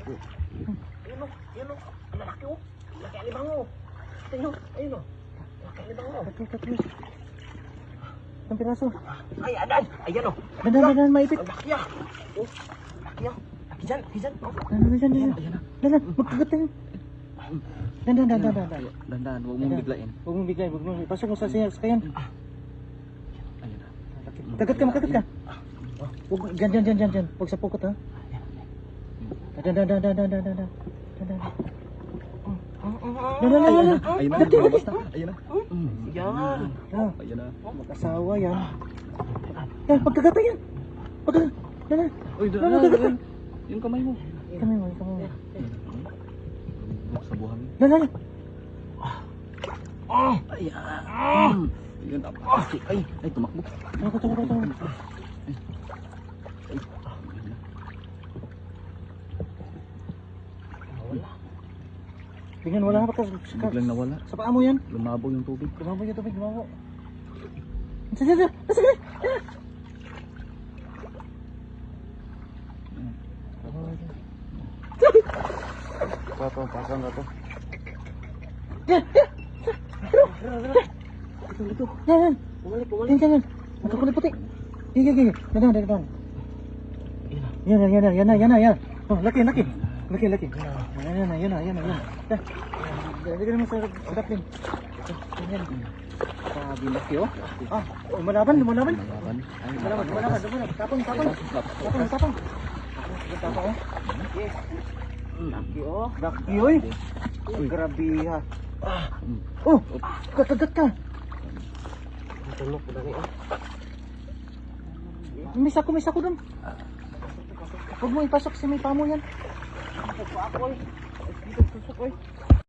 Ayun o. Ayun o. Ang lalaki o. Laki alibang o. Tingnan o. Ayun o. Laki alibang o. Tatlo. Ang piraso. Ay, adan. Ayan o. Dandan, maipit. Ang laki ah. Oh. Laki ah. Laki dyan. Laki dyan. Oh. Dandan, magkagat na. Dandan. Dandan, huwag mong biglain. Huwag mong bigay. Pasok mo sa sakayan. Ayun na. Kagat ka. Huwag, dyan. Huwag sa pukot ha. Dandan. Ayun na, lumabas na. Ayun na. Yan. Ayun na. Mag-asawa yan. Yan, pagkagata yan. Dandan. Uy, dandan. Yung kamay mo. Kamay mo. Sa buhang. Dandan. Ayan. Yun, ay, tumakbo. Tawag. Tingnan, wala ka Biglang nawala. sa paa mo yan. Lumabo yung tubig. Lumabo yung tubig. Pasang na to. Yan. Bumalik. Tingnan. Magkakulay puti. Gigi. Dandan. Yan. Oh, laki. Yan na. Dali naman sa daplin. Yan. Sabi laki oh. Malaban. Laban. Tapang. Oh. Yes. Laki oy. Grabe ha. Oh, kakagat ka. Tulog ko dali ah. May sako doon. Huwag mo ipasok sa may pamo yan. Ako eh. Tusok eh.